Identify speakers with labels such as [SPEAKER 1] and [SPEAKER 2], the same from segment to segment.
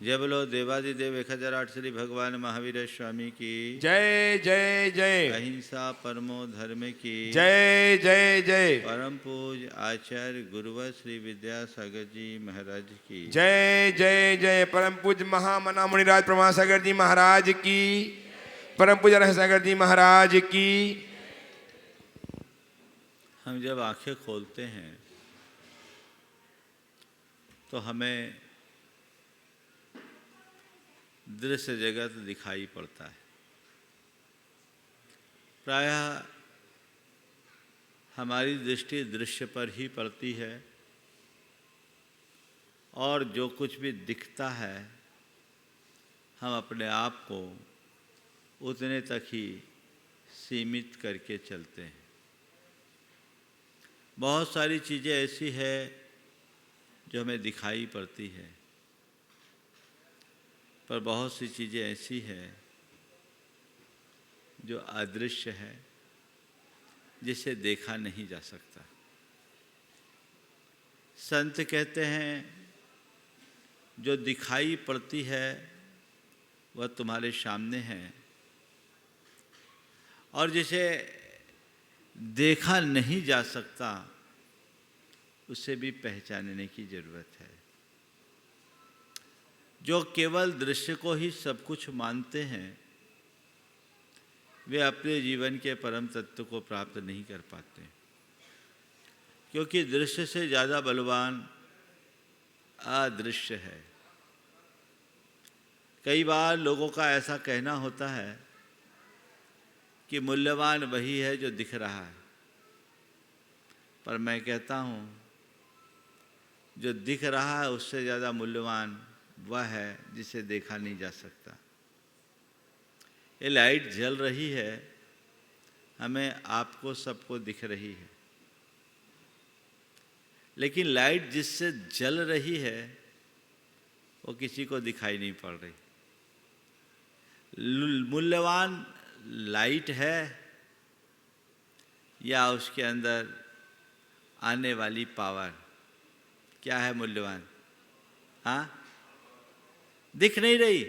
[SPEAKER 1] जय बोलो देवादिदेव 1008 श्री भगवान महावीर स्वामी की
[SPEAKER 2] जय जय जय।
[SPEAKER 1] अहिंसा परमो धर्म की
[SPEAKER 2] जय जय जय।
[SPEAKER 1] परम पूज आचार्य गुरुवर श्री विद्यासागर जी महाराज की
[SPEAKER 2] जय जय जय। परम पूज महामना मुनिराज प्रमासागर जी महाराज की, परम पूज रहसागर जी महाराज की।
[SPEAKER 1] हम जब आंखें खोलते हैं तो हमें दृश्य जगत दिखाई पड़ता है। प्रायः हमारी दृष्टि दृश्य पर ही पड़ती है और जो कुछ भी दिखता है हम अपने आप को उतने तक ही सीमित करके चलते हैं। बहुत सारी चीज़ें ऐसी है जो हमें दिखाई पड़ती है, पर बहुत सी चीज़ें ऐसी हैं जो अदृश्य है, जिसे देखा नहीं जा सकता। संत कहते हैं जो दिखाई पड़ती है वह तुम्हारे सामने है और जिसे देखा नहीं जा सकता उसे भी पहचानने की जरूरत है। जो केवल दृश्य को ही सब कुछ मानते हैं वे अपने जीवन के परम तत्व को प्राप्त नहीं कर पाते, क्योंकि दृश्य से ज़्यादा बलवान अदृश्य है। कई बार लोगों का ऐसा कहना होता है कि मूल्यवान वही है जो दिख रहा है, पर मैं कहता हूँ जो दिख रहा है उससे ज़्यादा मूल्यवान वह है जिसे देखा नहीं जा सकता। ये लाइट जल रही है, हमें आपको सबको दिख रही है, लेकिन लाइट जिससे जल रही है वो किसी को दिखाई नहीं पड़ रही। मूल्यवान लाइट है या उसके अंदर आने वाली पावर? क्या है मूल्यवान? हाँ, दिख नहीं रही,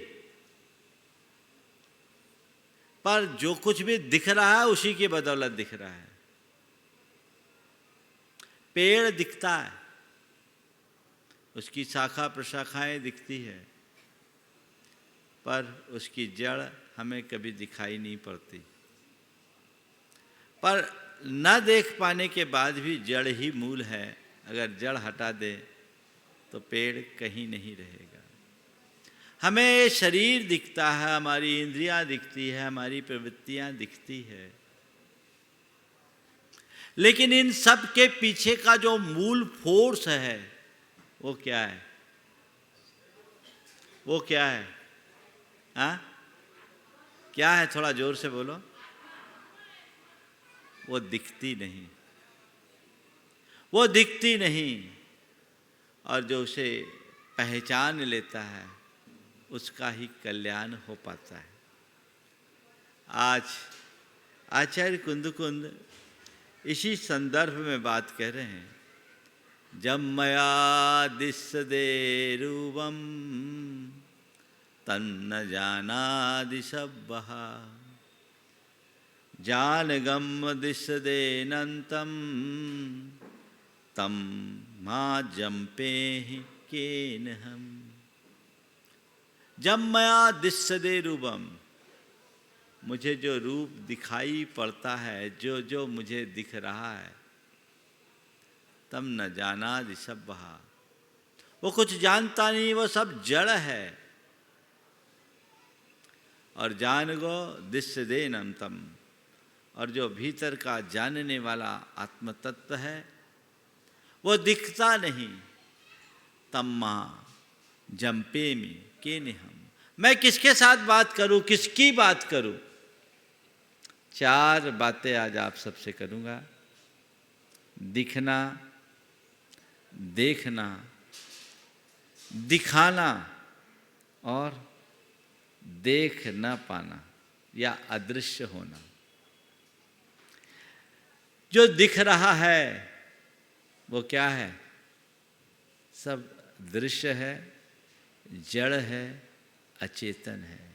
[SPEAKER 1] पर जो कुछ भी दिख रहा है उसी की बदौलत दिख रहा है। पेड़ दिखता है, उसकी शाखा प्रशाखाएं दिखती है, पर उसकी जड़ हमें कभी दिखाई नहीं पड़ती। पर न देख पाने के बाद भी जड़ ही मूल है। अगर जड़ हटा दे तो पेड़ कहीं नहीं रहेगा। हमें शरीर दिखता है, हमारी इंद्रियां दिखती है, हमारी प्रवृत्तियां दिखती है, लेकिन इन सब के पीछे का जो मूल फोर्स है वो क्या है? वो क्या है? हाँ, क्या है? थोड़ा जोर से बोलो। वो दिखती नहीं, वो दिखती नहीं, और जो उसे पहचान लेता है उसका ही कल्याण हो पाता है। आज आचार्य कुंद इसी संदर्भ में बात कह रहे हैं। जब मया दिस्सदे रूपम तन्न जानादि सब्बः जानगम दिस्सदे नंतम तम मां जंपेहि केन हम। जब मया दिस्सदे रूपम, मुझे जो रूप दिखाई पड़ता है, जो जो मुझे दिख रहा है, तम न जानादि सब्बः, वो कुछ जानता नहीं, वो सब जड़ है। और जान गो दिस्सदे नंतम, और जो भीतर का जानने वाला आत्म तत्व है वो दिखता नहीं। तम्मा जंपेमि केन हम, मैं किसके साथ बात करूं, किसकी बात करूं? चार बातें आज आप सबसे करूंगा। दिखना, देखना, दिखाना और देख न पाना या अदृश्य होना। जो दिख रहा है वो क्या है? सब दृश्य है, जड़ है, अचेतन है।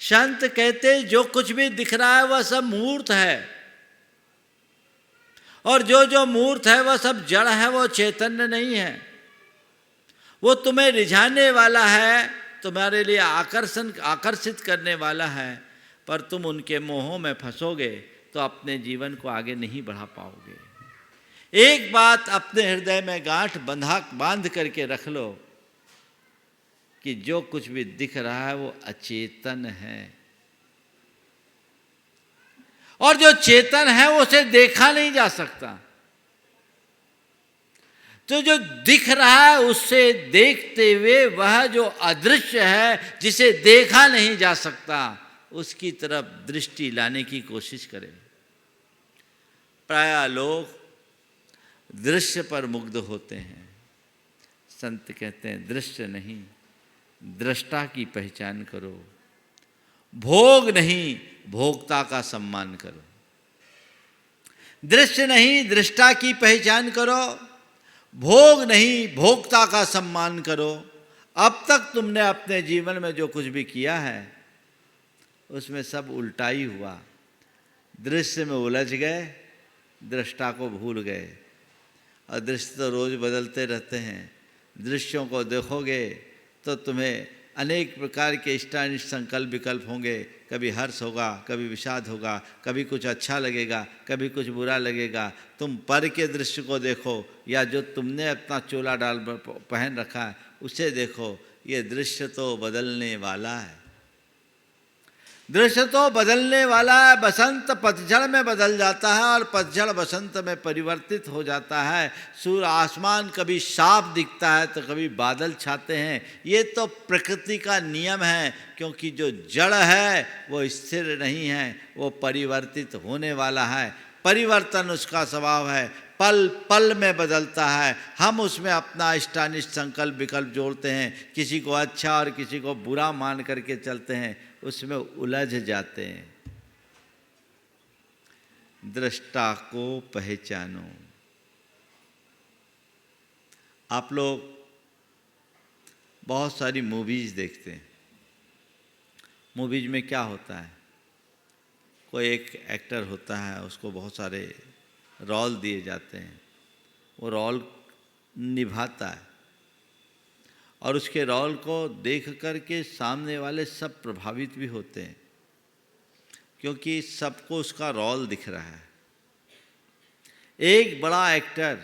[SPEAKER 1] संत कहते जो कुछ भी दिख रहा है वह सब मूर्त है, और जो जो मूर्त है वह सब जड़ है, वो चैतन्य नहीं है। वो तुम्हें रिझाने वाला है, तुम्हारे लिए आकर्षित करने वाला है, पर तुम उनके मोहों में फंसोगे तो अपने जीवन को आगे नहीं बढ़ा पाओगे। एक बात अपने हृदय में गांठ बांध करके रख लो कि जो कुछ भी दिख रहा है वो अचेतन है, और जो चेतन है उसे देखा नहीं जा सकता। तो जो दिख रहा है उससे देखते हुए वह जो अदृश्य है, जिसे देखा नहीं जा सकता, उसकी तरफ दृष्टि लाने की कोशिश करें। प्रायः लोग दृश्य पर मुग्ध होते हैं। संत कहते हैं दृश्य नहीं, दृष्टा की पहचान करो। भोग नहीं, भोक्ता का सम्मान करो। दृश्य नहीं, दृष्टा की पहचान करो। भोग नहीं, भोक्ता का सम्मान करो। अब तक तुमने अपने जीवन में जो कुछ भी किया है उसमें सब उल्टा ही हुआ। दृश्य में उलझ गए, दृष्टा को भूल गए। और दृश्य तो रोज बदलते रहते हैं। दृश्यों को देखोगे तो तुम्हें अनेक प्रकार के इष्टानिष्ट संकल्प विकल्प होंगे। कभी हर्ष होगा, कभी विषाद होगा, कभी कुछ अच्छा लगेगा, कभी कुछ बुरा लगेगा। तुम पर के दृश्य को देखो या जो तुमने अपना चोला पहन रखा है उसे देखो। ये दृश्य तो बदलने वाला है। दृश्य तो बदलने वाला है। बसंत पतझड़ में बदल जाता है और पतझड़ बसंत में परिवर्तित हो जाता है। सूर्य आसमान कभी साफ दिखता है तो कभी बादल छाते हैं। ये तो प्रकृति का नियम है, क्योंकि जो जड़ है वो स्थिर नहीं है, वो परिवर्तित होने वाला है। परिवर्तन उसका स्वभाव है, पल पल में बदलता है। हम उसमें अपना इष्टानिष्ट संकल्प विकल्प जोड़ते हैं, किसी को अच्छा और किसी को बुरा मान करके चलते हैं, उसमें उलझ जाते हैं। दृष्टा को पहचानो। आप लोग बहुत सारी मूवीज देखते हैं। मूवीज में क्या होता है, कोई एक एक्टर होता है, उसको बहुत सारे रोल दिए जाते हैं, वो रोल निभाता है और उसके रोल को देख कर के सामने वाले सब प्रभावित भी होते हैं, क्योंकि सबको उसका रोल दिख रहा है। एक बड़ा एक्टर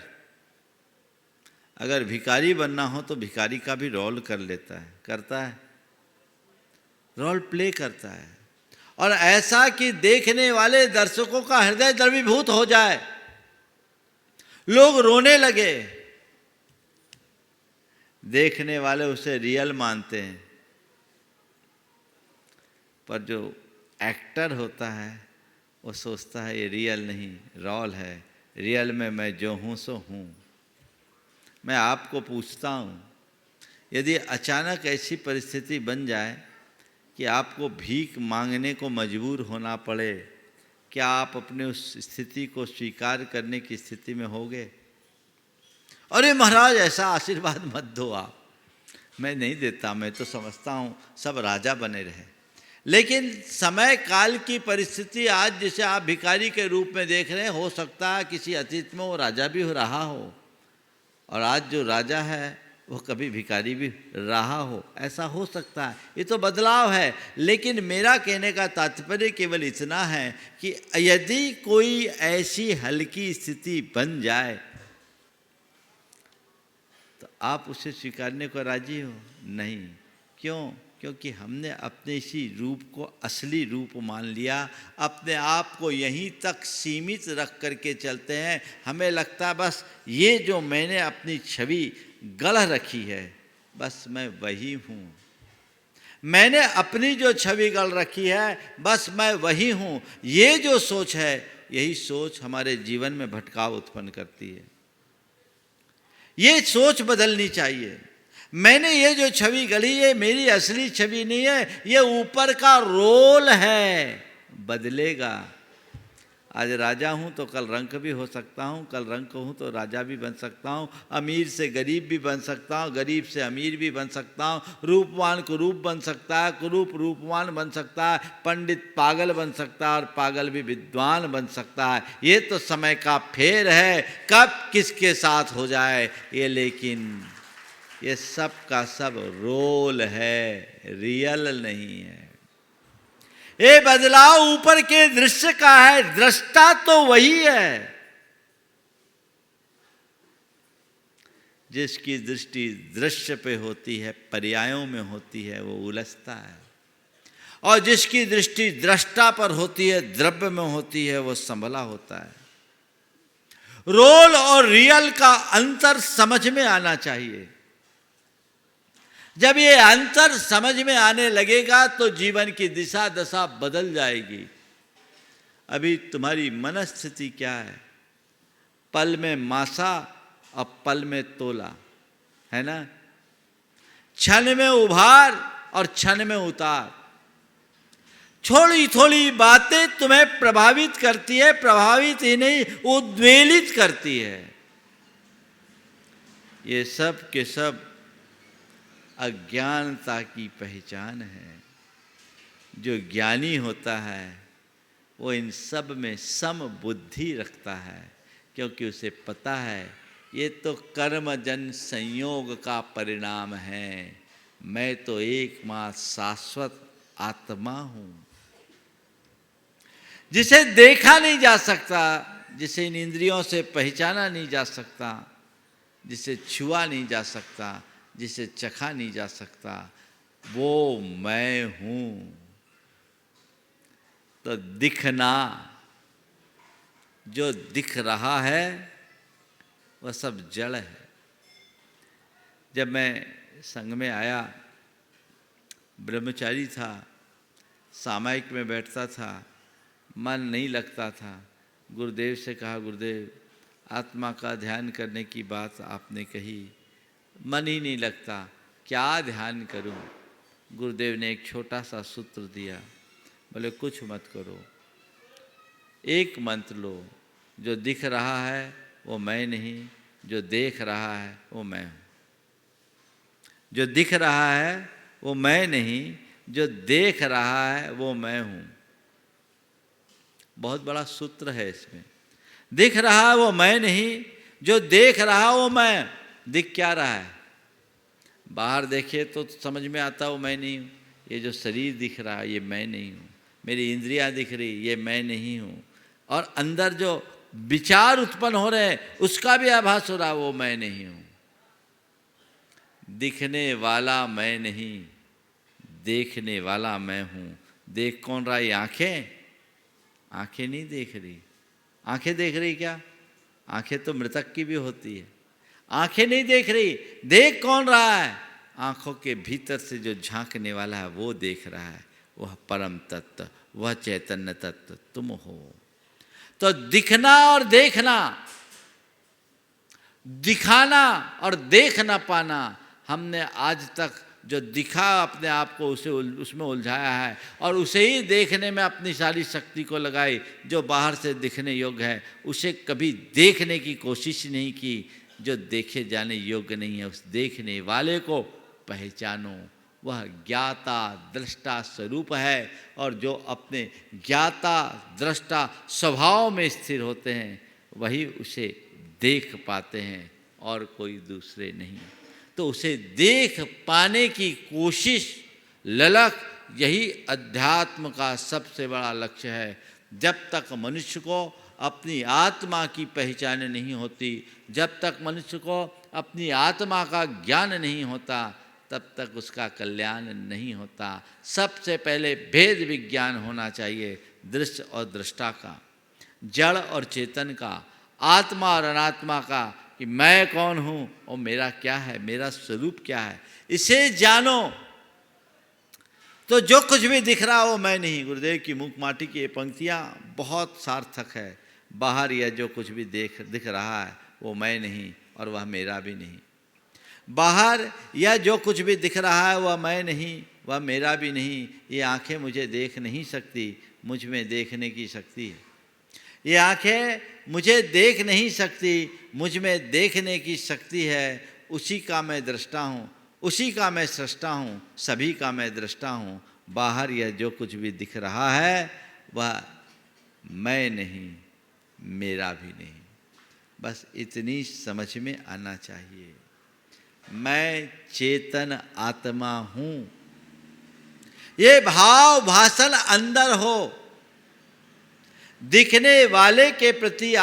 [SPEAKER 1] अगर भिखारी बनना हो तो भिखारी का भी रोल कर लेता है, करता है, रोल प्ले करता है, और ऐसा कि देखने वाले दर्शकों का हृदय द्रवीभूत हो जाए, लोग रोने लगे। देखने वाले उसे रियल मानते हैं, पर जो एक्टर होता है वो सोचता है ये रियल नहीं, रोल है। रियल में मैं जो हूँ सो हूँ। मैं आपको पूछता हूँ, यदि अचानक ऐसी परिस्थिति बन जाए कि आपको भीख मांगने को मजबूर होना पड़े, क्या आप अपने उस स्थिति को स्वीकार करने की स्थिति में होगे? अरे महाराज ऐसा आशीर्वाद मत दो आप। मैं नहीं देता, मैं तो समझता हूँ सब राजा बने रहे। लेकिन समय काल की परिस्थिति आज जिसे आप भिखारी के रूप में देख रहे हैं, हो सकता है किसी अतीत में वो राजा भी हो रहा हो, और आज जो राजा है वो कभी भिखारी भी रहा हो, ऐसा हो सकता है। ये तो बदलाव है। लेकिन मेरा कहने का तात्पर्य केवल इतना है कि यदि कोई ऐसी हल्की स्थिति बन जाए तो आप उसे स्वीकारने को राजी हो? नहीं। क्यों? क्योंकि हमने अपने इसी रूप को असली रूप मान लिया। अपने आप को यहीं तक सीमित रख करके चलते हैं। हमें लगता है बस ये जो मैंने अपनी छवि गढ़ रखी है, बस मैं वही हूँ। मैंने अपनी जो छवि गढ़ रखी है, बस मैं वही हूँ। ये जो सोच है, यही सोच हमारे जीवन में भटकाव उत्पन्न करती है। ये सोच बदलनी चाहिए। मैंने ये जो छवि गढ़ी है, मेरी असली छवि नहीं है, ये ऊपर का रोल है, बदलेगा। आज राजा हूँ तो कल रंक भी हो सकता हूँ, कल रंक हूँ तो राजा भी बन सकता हूँ, अमीर से गरीब भी बन सकता हूँ, गरीब से अमीर भी बन सकता हूँ, रूपवान कुरूप बन सकता है, कुरूप रूपवान बन सकता है, पंडित पागल बन सकता है और पागल भी विद्वान बन सकता है। ये तो समय का फेर है, कब किसके साथ हो जाए ये, लेकिन ये सब का सब रोल है, रियल नहीं है। ये बदलाव ऊपर के दृश्य का है, दृष्टा तो वही है। जिसकी दृष्टि दृश्य पे होती है, पर्यायों में होती है, वो उलझता है, और जिसकी दृष्टि दृष्टा पर होती है, द्रव्य में होती है, वो संभला होता है। रोल और रियल का अंतर समझ में आना चाहिए। जब ये अंतर समझ में आने लगेगा तो जीवन की दिशा दशा बदल जाएगी। अभी तुम्हारी मनस्थिति क्या है? पल में मासा और पल में तोला, है ना? क्षण में उभार और क्षण में उतार। थोड़ी थोड़ी बातें तुम्हें प्रभावित करती है, प्रभावित ही नहीं उद्वेलित करती है। ये सब के सब अज्ञानता की पहचान है। जो ज्ञानी होता है वो इन सब में सम बुद्धि रखता है, क्योंकि उसे पता है ये तो कर्मजन संयोग का परिणाम है, मैं तो एकमात्र शाश्वत आत्मा हूँ। जिसे देखा नहीं जा सकता, जिसे इन इंद्रियों से पहचाना नहीं जा सकता, जिसे छुआ नहीं जा सकता, जिसे चखा नहीं जा सकता, वो मैं हूँ। तो दिखना, जो दिख रहा है वह सब जड़ है। जब मैं संघ में आया, ब्रह्मचारी था, सामायिक में बैठता था, मन नहीं लगता था। गुरुदेव से कहा, गुरुदेव आत्मा का ध्यान करने की बात आपने कही, मन ही नहीं लगता, क्या ध्यान करूं? गुरुदेव ने एक छोटा सा सूत्र दिया, बोले कुछ मत करो, एक मंत्र लो, जो दिख रहा है वो मैं नहीं, जो देख रहा है वो मैं हूँ। जो दिख रहा है वो मैं नहीं, जो देख रहा है वो मैं हूँ। बहुत बड़ा सूत्र है इसमें। दिख रहा है वो मैं नहीं, जो देख रहा है वो मैं। दिख क्या रहा है? बाहर देखिए तो समझ में आता है वो मैं नहीं हूँ। ये जो शरीर दिख रहा है ये मैं नहीं हूँ, मेरी इंद्रियां दिख रही ये मैं नहीं हूँ, और अंदर जो विचार उत्पन्न हो रहे हैं उसका भी आभास हो रहा है वो मैं नहीं हूँ। दिखने वाला मैं नहीं, देखने वाला मैं हूँ। देख कौन रहा है? ये आंखें? आंखें नहीं देख रही। आंखें देख रही क्या? आंखें तो मृतक की भी होती है। आंखें नहीं देख रही, देख कौन रहा है? आंखों के भीतर से जो झांकने वाला है वो देख रहा है। वह परम तत्व, वह चैतन्य तत्व तुम हो। तो दिखना और देखना, दिखाना और देख ना पाना, हमने आज तक जो दिखा अपने आप को उसमें उलझाया है और उसे ही देखने में अपनी सारी शक्ति को लगाई। जो बाहर से दिखने योग्य है उसे कभी देखने की कोशिश नहीं की। जो देखे जाने योग्य नहीं है उस देखने वाले को पहचानो। वह ज्ञाता दृष्टा स्वरूप है, और जो अपने ज्ञाता दृष्टा स्वभाव में स्थिर होते हैं वही उसे देख पाते हैं और कोई दूसरे नहीं। तो उसे देख पाने की कोशिश, ललक, यही अध्यात्म का सबसे बड़ा लक्ष्य है। जब तक मनुष्य को अपनी आत्मा की पहचान नहीं होती, जब तक मनुष्य को अपनी आत्मा का ज्ञान नहीं होता, तब तक उसका कल्याण नहीं होता। सबसे पहले भेद विज्ञान होना चाहिए, दृश्य और दृष्टा का, जड़ और चेतन का, आत्मा और अनात्मा का, कि मैं कौन हूँ और मेरा क्या है, मेरा स्वरूप क्या है। इसे जानो तो जो कुछ भी दिख रहा हो मैं नहीं। गुरुदेव की मूक माटी की ये पंक्तियाँ बहुत सार्थक है। बाहर यह जो कुछ भी दिख रहा है वो मैं नहीं और वह मेरा भी नहीं। बाहर यह जो कुछ भी दिख रहा है वह मैं नहीं, वह मेरा भी नहीं। ये आंखें मुझे देख नहीं सकती, मुझ में देखने की शक्ति है। ये आंखें मुझे देख नहीं सकती, मुझ में देखने की शक्ति है। उसी का मैं दृष्टा हूँ, उसी का मैं सृष्टा हूँ, सभी का मैं दृष्टा हूँ। बाहर यह जो कुछ भी दिख रहा है वह मैं नहीं, मेरा भी नहीं। बस इतनी समझ में आना चाहिए। मैं चेतन आत्मा हूँ। ये भाव भाषण अंदर हो, दिखने वाले के प्रति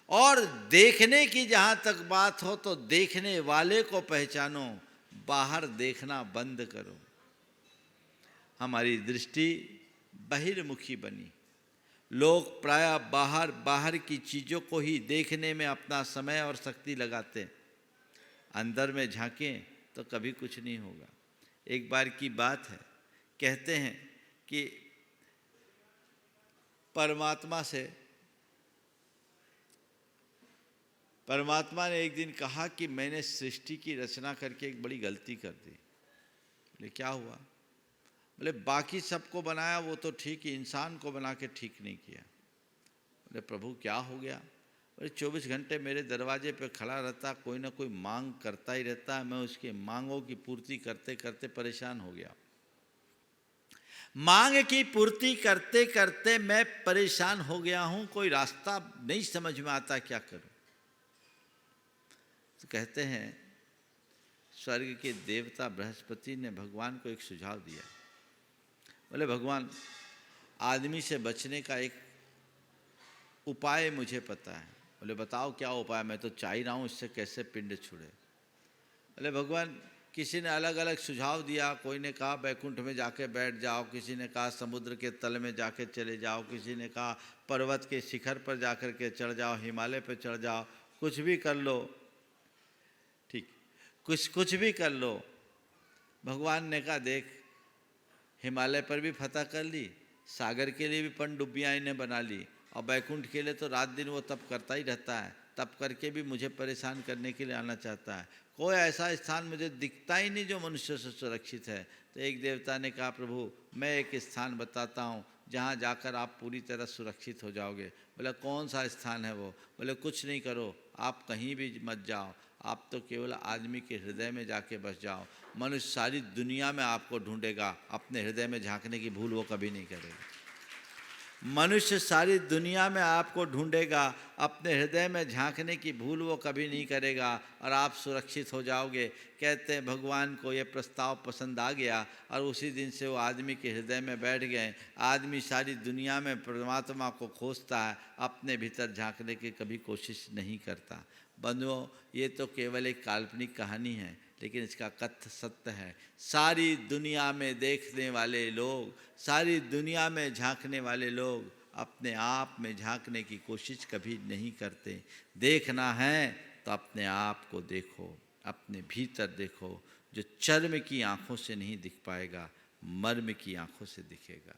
[SPEAKER 1] और देखने की जहाँ तक बात हो तो देखने वाले को पहचानो, बाहर देखना बंद करो। हमारी दृष्टि बहिर्मुखी बनी। लोग प्रायः बाहर की चीज़ों को ही देखने में अपना समय और शक्ति लगाते हैं। अंदर में झांकें तो कभी कुछ नहीं होगा। एक बार की बात है, कहते हैं कि परमात्मा ने एक दिन कहा कि मैंने सृष्टि की रचना करके एक बड़ी गलती कर दी। बोले क्या हुआ? बोले बाकी सबको बनाया वो तो ठीक ही, इंसान को बना के ठीक नहीं किया। बोले प्रभु क्या हो गया? बोले 24 घंटे मेरे दरवाजे पे खड़ा रहता, कोई ना कोई मांग करता ही रहता है, मैं उसकी मांगों की पूर्ति करते करते परेशान हो गया। मांग की पूर्ति करते करते मैं परेशान हो गया हूं, कोई रास्ता नहीं समझ में आता, क्या करूं? तो कहते हैं स्वर्ग के देवता बृहस्पति ने भगवान को एक सुझाव दिया। बोले भगवान, आदमी से बचने का एक उपाय मुझे पता है। बोले बताओ क्या उपाय? मैं तो चाह ही रहा हूँ इससे कैसे पिंड छुड़े। बोले भगवान, किसी ने अलग अलग सुझाव दिया। कोई ने कहा बैकुंठ में जाके बैठ जाओ, किसी ने कहा समुद्र के तल में जाके चले जाओ, किसी ने कहा पर्वत के शिखर पर जाकर के चढ़ जाओ, हिमालय पर चढ़ जाओ, कुछ भी कर लो, ठीक, कुछ भी कर लो। भगवान ने कहा देख, हिमालय पर भी फतह कर ली, सागर के लिए भी पनडुब्बियाँ इन्हें बना ली, और बैकुंठ के लिए तो रात दिन वो तप करता ही रहता है, तप करके भी मुझे परेशान करने के लिए आना चाहता है। कोई ऐसा स्थान मुझे दिखता ही नहीं जो मनुष्य से सुरक्षित है। तो एक देवता ने कहा प्रभु मैं एक स्थान बताता हूँ जहाँ जाकर आप पूरी तरह सुरक्षित हो जाओगे। बोला कौन सा स्थान है वो? बोले कुछ नहीं करो, आप कहीं भी मत जाओ, आप तो केवल आदमी के हृदय में जाके बस जाओ। मनुष्य सारी दुनिया में आपको ढूंढेगा, अपने हृदय में झांकने की भूल वो कभी नहीं करेगा। मनुष्य सारी दुनिया में आपको ढूंढेगा, अपने हृदय में झांकने की भूल वो कभी नहीं करेगा, और आप सुरक्षित हो जाओगे। कहते हैं भगवान को ये प्रस्ताव पसंद आ गया, और उसी दिन से वो आदमी के हृदय में बैठ गए। आदमी सारी दुनिया में परमात्मा को खोजता है, अपने भीतर झांकने की कभी कोशिश नहीं करता। बंधुओं, ये तो केवल एक काल्पनिक कहानी है, लेकिन इसका कथ्य सत्य है। सारी दुनिया में देखने वाले लोग, सारी दुनिया में झांकने वाले लोग अपने आप में झांकने की कोशिश कभी नहीं करते। देखना है तो अपने आप को देखो, अपने भीतर देखो, जो चर्म की आंखों से नहीं दिख पाएगा, मर्म की आंखों से दिखेगा।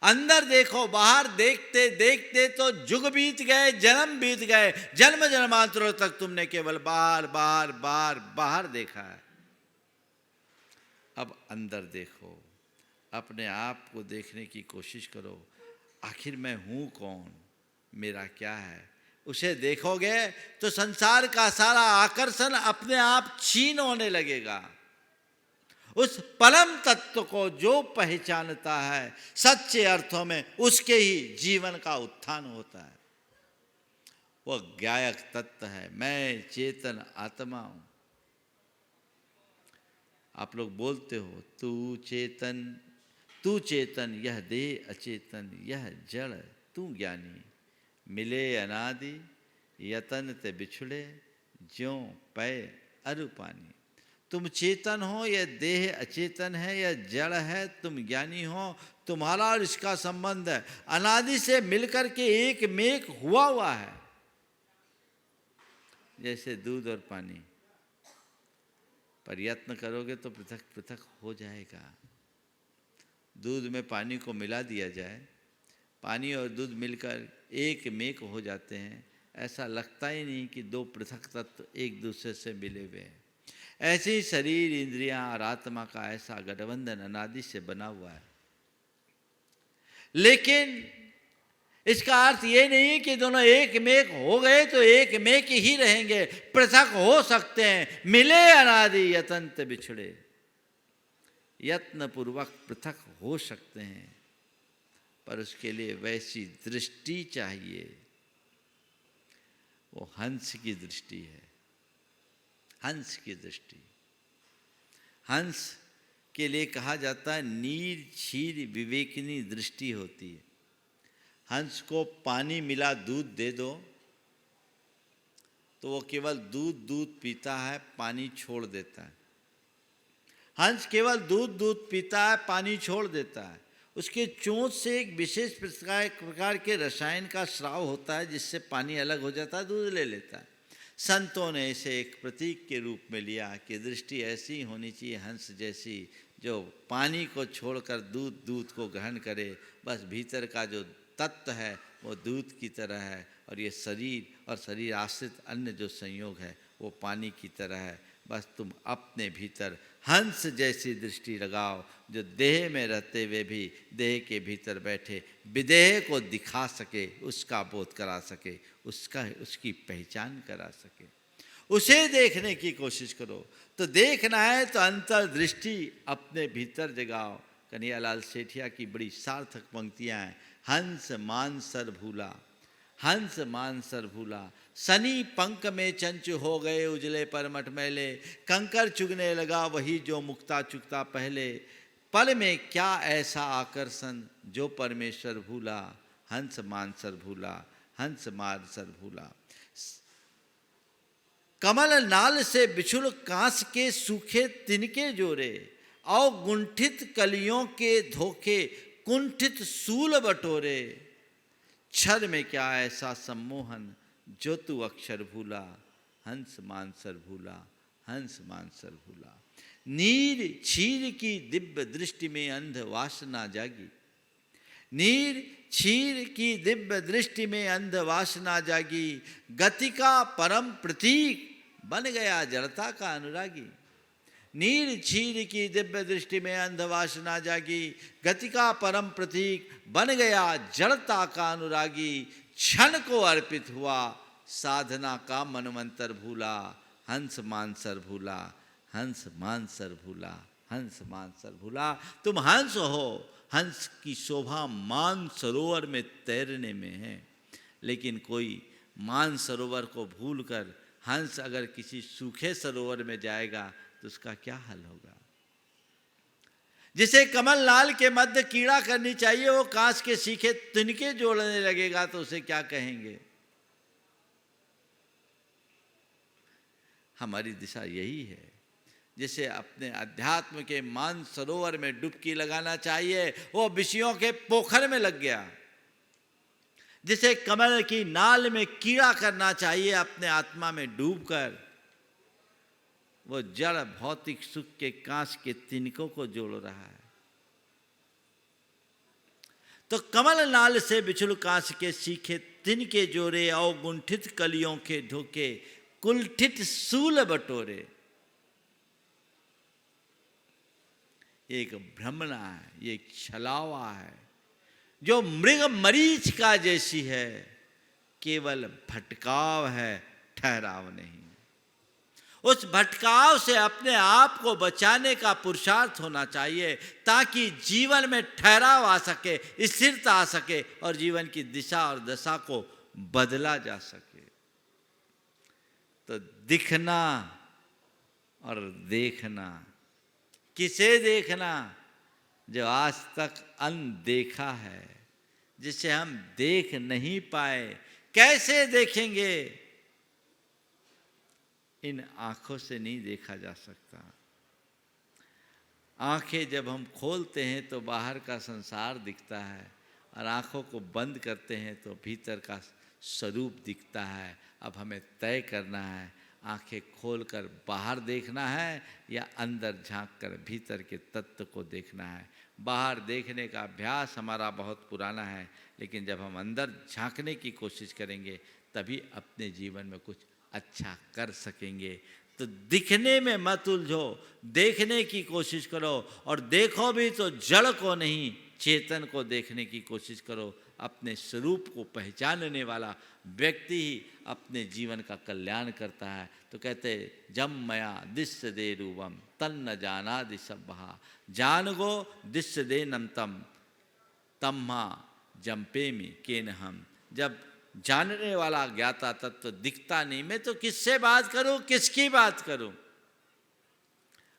[SPEAKER 1] अंदर देखो, बाहर देखते देखते तो जुग बीत गए, जन्म बीत गए, जन्म जन्मांतरों तक तुमने केवल बाहर बाहर बाहर बाहर देखा है। अब अंदर देखो, अपने आप को देखने की कोशिश करो। आखिर मैं हूँ कौन, मेरा क्या है? उसे देखोगे तो संसार का सारा आकर्षण अपने आप छीन होने लगेगा। उस परम तत्व को जो पहचानता है सच्चे अर्थों में, उसके ही जीवन का उत्थान होता है। वो ज्ञायक तत्व है, मैं चेतन आत्मा हूं। आप लोग बोलते हो तू चेतन, यह देह अचेतन, यह जड़, तू ज्ञानी, मिले अनादि यतन ते बिछुड़े, ज्यों पै अरु पानी। तुम चेतन हो, यह देह अचेतन है, यह जड़ है, तुम ज्ञानी हो। तुम्हारा और इसका संबंध है, अनादि से मिलकर के एक में एक हुआ है। जैसे दूध और पानी, प्रयत्न करोगे तो पृथक पृथक हो जाएगा। दूध में पानी को मिला दिया जाए, पानी और दूध मिलकर एक में एक हो जाते हैं। ऐसा लगता ही नहीं कि दो पृथक तत्व एक दूसरे से मिले हुए हैं। ऐसे ही शरीर, इंद्रियां और आत्मा का ऐसा गठबंधन अनादि से बना हुआ है। लेकिन इसका अर्थ ये नहीं कि दोनों एक में एक हो गए तो एक में एक ही रहेंगे, पृथक हो सकते हैं। मिले अनादि यतंत बिछड़े, यत्न पूर्वक पृथक हो सकते हैं, पर उसके लिए वैसी दृष्टि चाहिए। वो हंस की दृष्टि है, हंस की दृष्टि। हंस के लिए कहा जाता है नीर क्षीर विवेकिनी दृष्टि होती है। हंस को पानी मिला दूध दे दो तो वो केवल दूध पीता है, पानी छोड़ देता है। हंस केवल दूध पीता है, पानी छोड़ देता है। उसके चोंच से एक विशेष प्रकार के रसायन का स्राव होता है, जिससे पानी अलग हो जाता है, दूध ले लेता है। संतों ने इसे एक प्रतीक के रूप में लिया कि दृष्टि ऐसी होनी चाहिए हंस जैसी, जो पानी को छोड़कर दूध को ग्रहण करे। बस भीतर का जो तत्व है वो दूध की तरह है, और ये शरीर और शरीर आश्रित अन्य जो संयोग है वो पानी की तरह है। बस तुम अपने भीतर हंस जैसी दृष्टि लगाओ, जो देह में रहते हुए भी देह के भीतर बैठे विदेह को दिखा सके, उसका बोध करा सके, उसकी पहचान करा सके। उसे देखने की कोशिश करो। तो देखना है तो अंतर्दृष्टि अपने भीतर जगाओ। कन्हैयालाल सेठिया की बड़ी सार्थक पंक्तियां हैं। हंस मान सर भूला, हंस मान सर भूला, सनी पंख में चंच हो गए उजले पर मटमैले, कंकर चुगने लगा वही जो मुक्ता चुकता पहले, पल में क्या ऐसा आकर्षण जो परमेश्वर भूला, हंस मान सर भूला, हंस मान सर भूला। कमल नाल से बिछुल कांस के सूखे तिनके जोरे, और गुंठित कलियों के धोखे कुंठित सूल बटोरे, क्षर में क्या ऐसा सम्मोहन जो तू अक्षर भूला, हंस मानसर भूला, हंस मानसर भूला। नीर क्षीर की दिव्य दृष्टि में अंध वासना जागी, नीर क्षीर की दिव्य दृष्टि में अंध वासना जागी, गति का परम प्रतीक बन गया जड़ता का अनुरागी। नीर क्षीर की दिव्य दृष्टि में अंध वासना जागी, गति का परम प्रतीक बन गया जड़ता का अनुरागी, क्षण को अर्पित हुआ साधना का मनमंत्र भूला, हंस मानसर भूला, हंस मानसर भूला, हंस मानसर भूला। तुम हंस हो, हंस की शोभा मान सरोवर में तैरने में है, लेकिन कोई मान सरोवर को भूलकर हंस अगर किसी सूखे सरोवर में जाएगा तो उसका क्या हाल होगा। जिसे कमल लाल के मध्य कीड़ा करनी चाहिए वो कांच के सीखे तिनके जोड़ने लगेगा तो उसे क्या कहेंगे। हमारी दिशा यही है। जिसे अपने अध्यात्म के मान सरोवर में डुबकी लगाना चाहिए वो विषयों के पोखर में लग गया। जिसे कमल की नाल में कीड़ा करना चाहिए अपने आत्मा में डूबकर वो जड़ भौतिक सुख के कांच के तिनकों को जोड़ रहा है। तो कमल नाल से बिछुल कांच के सीखे तिनके जोड़े, अवगुंठित कलियों के धोखे कुलठित सूल बटोरे। एक भ्रमणा है, ये एक छलावा है जो मृग मरीच का जैसी है, केवल भटकाव है, ठहराव नहीं। उस भटकाव से अपने आप को बचाने का पुरुषार्थ होना चाहिए ताकि जीवन में ठहराव आ सके, स्थिरता आ सके और जीवन की दिशा और दशा को बदला जा सके। तो दिखना और देखना, किसे देखना? जो आज तक अनदेखा है, जिसे हम देख नहीं पाए। कैसे देखेंगे? इन आंखों से नहीं देखा जा सकता। आंखें जब हम खोलते हैं तो बाहर का संसार दिखता है और आंखों को बंद करते हैं तो भीतर का स्वरूप दिखता है। अब हमें तय करना है, आंखें खोलकर बाहर देखना है या अंदर झांककर भीतर के तत्व को देखना है। बाहर देखने का अभ्यास हमारा बहुत पुराना है, लेकिन जब हम अंदर झांकने की कोशिश करेंगे तभी अपने जीवन में कुछ अच्छा कर सकेंगे। तो दिखने में मत उलझो, देखने की कोशिश करो और देखो भी तो जड़ को नहीं, चेतन को देखने की कोशिश करो। अपने स्वरूप को पहचानने वाला व्यक्ति ही अपने जीवन का कल्याण करता है। तो कहते जम मया दिश्य दे रूपम तन्न जाना दिशब्बहा जान गो दिश्य दे नमतम तम्हा जम्पेमी केन हम। जब जानने वाला ज्ञाता तत्व तो दिखता नहीं, मैं तो किससे बात करूं, किसकी बात करूं।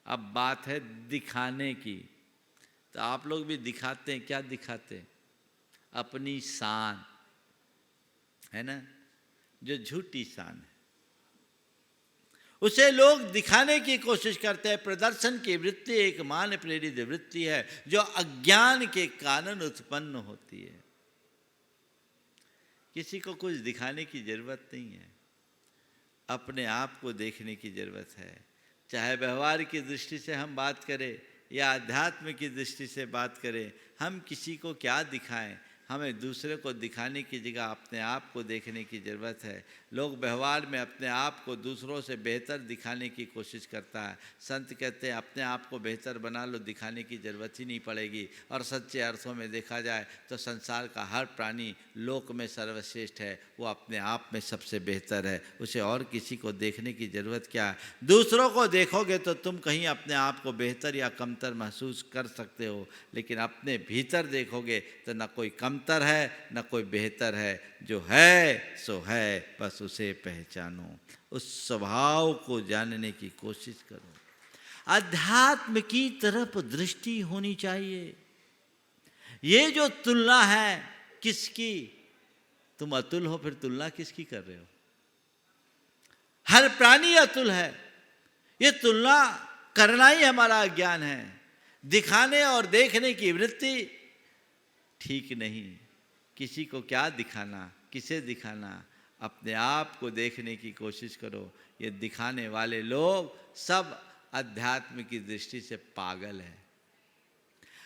[SPEAKER 1] अब बात है दिखाने की। तो आप लोग भी दिखाते हैं, क्या दिखाते हैं? अपनी शान, है ना, जो झूठी शान है उसे लोग दिखाने की कोशिश करते हैं। प्रदर्शन की वृत्ति एक मान प्रेरित वृत्ति है जो अज्ञान के कारण उत्पन्न होती है। किसी को कुछ दिखाने की जरूरत नहीं है, अपने आप को देखने की जरूरत है। चाहे व्यवहार की दृष्टि से हम बात करें या अध्यात्म की दृष्टि से बात करें, हम किसी को क्या दिखाएं, हमें दूसरे को दिखाने की जगह अपने आप को देखने की ज़रूरत है। लोग व्यवहार में अपने आप को दूसरों से बेहतर दिखाने की कोशिश करता है। संत कहते हैं अपने आप को बेहतर बना लो, दिखाने की ज़रूरत ही नहीं पड़ेगी। और सच्चे अर्थों में देखा जाए तो संसार का हर प्राणी लोक में सर्वश्रेष्ठ है, वो अपने आप में सबसे बेहतर है, उसे और किसी को देखने की ज़रूरत क्या है। दूसरों को देखोगे तो तुम कहीं अपने आप को बेहतर या कमतर महसूस कर सकते हो, लेकिन अपने भीतर देखोगे तो न कोई कमतर है न कोई बेहतर है। जो है सो है, बस उसे पहचानो, उस स्वभाव को जानने की कोशिश करो। अध्यात्म की तरफ दृष्टि होनी चाहिए। ये जो तुलना है किसकी? तुम अतुल हो फिर तुलना किसकी कर रहे हो? हर प्राणी अतुल है। ये तुलना करना ही हमारा अज्ञान है। दिखाने और देखने की वृत्ति ठीक नहीं। किसी को क्या दिखाना, किसे दिखाना? अपने आप को देखने की कोशिश करो। ये दिखाने वाले लोग सब अध्यात्म की दृष्टि से पागल है।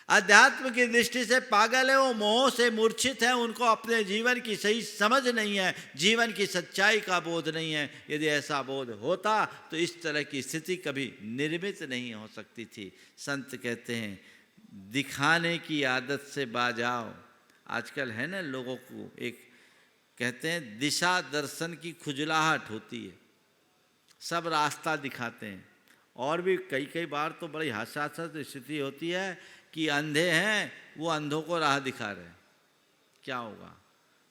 [SPEAKER 1] अध्यात्म की दृष्टि से पागल है, वो मोह से मूर्छित है, उनको अपने जीवन की सही समझ नहीं है, जीवन की सच्चाई का बोध नहीं है। यदि ऐसा बोध होता तो इस तरह की स्थिति कभी निर्मित नहीं हो सकती थी। संत कहते हैं दिखाने की आदत से बाज आओ। आजकल है ना लोगों को एक कहते हैं दिशा दर्शन की खुजलाहट होती है, सब रास्ता दिखाते हैं। और भी कई बार तो बड़ी हास्यास्पद स्थिति होती है कि अंधे हैं वो अंधों को राह दिखा रहे हैं। क्या होगा?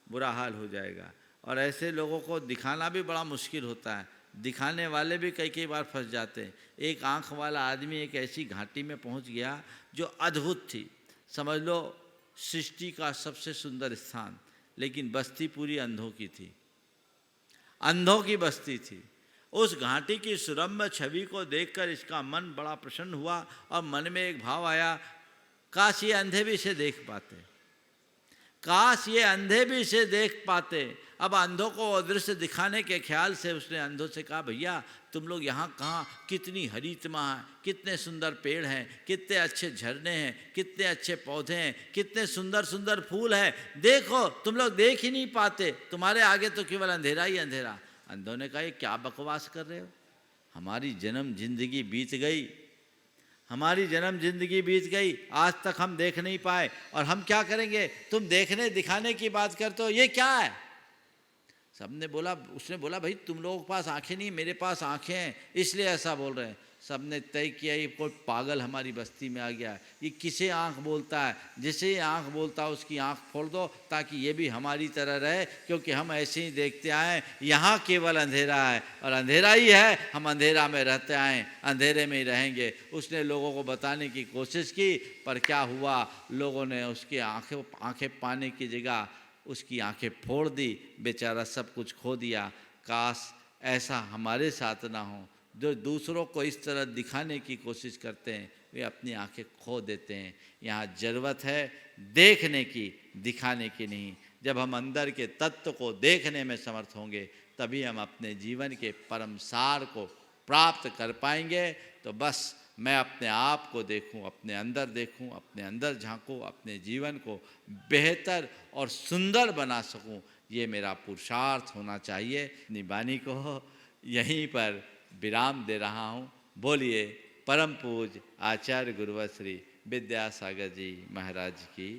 [SPEAKER 1] बुरा हाल हो जाएगा। और ऐसे लोगों को दिखाना भी बड़ा मुश्किल होता है, दिखाने वाले भी कई बार फंस जाते हैं। एक आँख वाला आदमी एक ऐसी घाटी में पहुंच गया जो अद्भुत थी, समझ लो सृष्टि का सबसे सुंदर स्थान, लेकिन बस्ती पूरी अंधों की थी, अंधों की बस्ती थी। उस घाटी की सुरम्य छवि को देखकर इसका मन बड़ा प्रसन्न हुआ और मन में एक भाव आया, काश ये अंधे भी इसे देख पाते, काश ये अंधे भी इसे देख पाते। अब अंधों को दृश्य दिखाने के ख्याल से उसने अंधों से कहा, भैया तुम लोग यहाँ कहाँ, कितनी हरितमा है, कितने सुंदर पेड़ हैं, कितने अच्छे झरने हैं, कितने अच्छे पौधे हैं, कितने सुंदर सुंदर फूल हैं, देखो तुम लोग देख ही नहीं पाते, तुम्हारे आगे तो केवल अंधेरा ही अंधेरा। अंधों ने कहा ये क्या बकवास कर रहे हो, हमारी जन्म जिंदगी बीत गई, हमारी जन्म जिंदगी बीत गई, आज तक हम देख नहीं पाए और हम क्या करेंगे? तुम देखने दिखाने की बात करते हो, ये क्या है? सबने बोला, उसने बोला भाई तुम लोगों के पास आंखें नहीं, मेरे पास आंखें हैं, इसलिए ऐसा बोल रहे हैं। सबने तय किया ये कोई पागल हमारी बस्ती में आ गया, ये किसे आंख बोलता है, जिसे ये आंख बोलता है उसकी आंख फोड़ दो ताकि ये भी हमारी तरह रहे, क्योंकि हम ऐसे ही देखते आए, यहाँ केवल अंधेरा है और अंधेरा ही है, हम अंधेरा में रहते आए, अंधेरे में ही रहेंगे। उसने लोगों को बताने की कोशिश की, पर क्या हुआ, लोगों ने उसकी आंखें पाने की जगह उसकी आंखें फोड़ दी, बेचारा सब कुछ खो दिया। काश ऐसा हमारे साथ ना हो, जो दूसरों को इस तरह दिखाने की कोशिश करते हैं वे अपनी आंखें खो देते हैं। यहाँ ज़रूरत है देखने की, दिखाने की नहीं। जब हम अंदर के तत्व को देखने में समर्थ होंगे तभी हम अपने जीवन के परम सार को प्राप्त कर पाएंगे। तो बस मैं अपने आप को देखूं, अपने अंदर देखूं, अपने अंदर झांकूं, अपने जीवन को बेहतर और सुंदर बना सकूं, ये मेरा पुरुषार्थ होना चाहिए। अपनी वाणी को यहीं पर विराम दे रहा हूं। बोलिए परम पूज्य आचार्य गुरुवर श्री विद्यासागर जी महाराज की